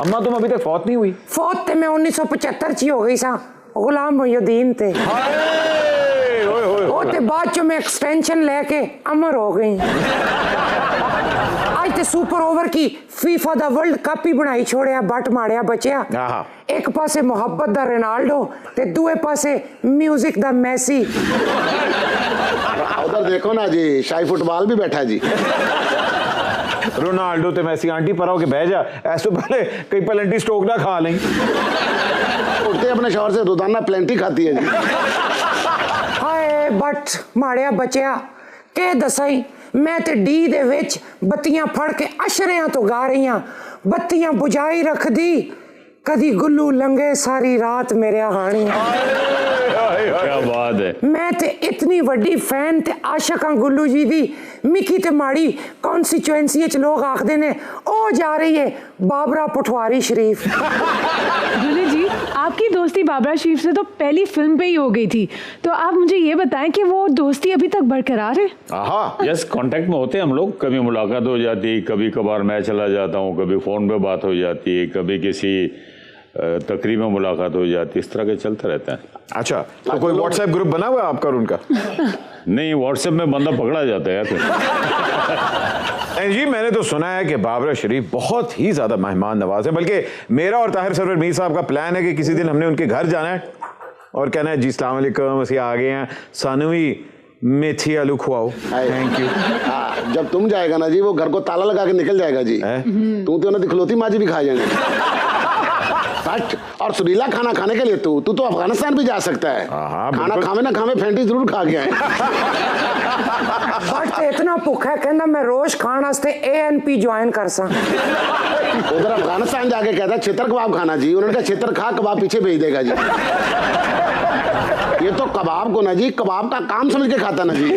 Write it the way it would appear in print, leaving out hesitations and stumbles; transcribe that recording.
अम्मा तुम अभी तक फौत नहीं हुई? फौत ते मैं 1975 ची हो गई सा, गुलाम मोहिउद्दीन ते वो ते बाद चो मैं एक्सटेंशन लेके अमर हो गई। आज ते सुपर ओवर की फीफा दा वर्ल्ड कप ही बनाई छोड़िया, बट मारिया बचिया। एक पासे मोहब्बत दा रोनाल्डो ते दूए पासे म्यूजिक दा मेसी। उधर देखो ना जी, शाही फुटबॉल भी बैठा जी। रोनाल्डो ते मेसी आंटी पर होके बह जा, ऐसे पहले कई पेनल्टी स्ट्रोक ना खा लें। उठते अपने शौहर से रोजाना प्लेंटी खाती है जी। हाय बट मारिया बचिया के दसाई, मैं ते डी दे विच बत्तियां फड़ के अशरियां तो गा रही हां, बत्तियां बुझाई रख दी, कदी गुल्लू लंगे सारी रात मेरे हानी। क्या बात है। मैं ते इतनी वड्डी फैन ते आशिक हां गुल्लू जी दी, मिकी ते माड़ी कॉन्स्टिट्यूएंसी च लोग आखदे ने ओ जा रही है बाबरा पटवारी शरीफ। गुल्लू जी, आपकी दोस्ती बाबरा शरीफ से तो पहली फिल्म पे ही हो गई थी, तो आप मुझे ये बताएं कि वो दोस्ती अभी तक बरकरार है? हाँ, यस, कांटेक्ट में होते हैं हम लोग। कभी मुलाकात हो जाती है, कभी कभार मैं चला जाता हूँ, कभी फ़ोन पे बात हो जाती है, कभी किसी तकरीब में मुलाकात हो जाती है, इस तरह के चलते रहता है। अच्छा, तो कोई व्हाट्सएप ग्रुप बना हुआ है आपका और उनका? नहीं, व्हाट्सएप में बंदा पकड़ा जाता है यार। जी मैंने तो सुना है कि बाबरा शरीफ बहुत ही ज्यादा मेहमान नवाज है, बल्कि मेरा और ताहिर सरवर मीर साहब का प्लान है कि किसी दिन हमने उनके घर जाना है और कहना है जी अस्सलाम वालेकुम, ਅਸੀਂ आ गए हैं, सानू भी मेथी आलू खुआओ। Thank you. जब तुम जाएगा ना जी, वो घर को ताला लगा के निकल जाएगा जी। तू तो ना दिखलौती माजी भी खा जाएंगे। और सुरीला खाना खाने के लिए तू तो अफगानिस्तान भी जा सकता है। खाना खावे ना खावे, फैंटी जरूर खा के आए। बट इतना भुखा है, कहना मैं रोज खान वास्ते ANP ज्वाइन कर सा। उधर अफगानिस्तान जाके कहता है छितर कबाब खाना जी, उन्होंने कहा छितर खा, कबाब पीछे भेज देगा जी। ये तो कबाब को ना जी, कबाब का काम समझ के खाता ना जी।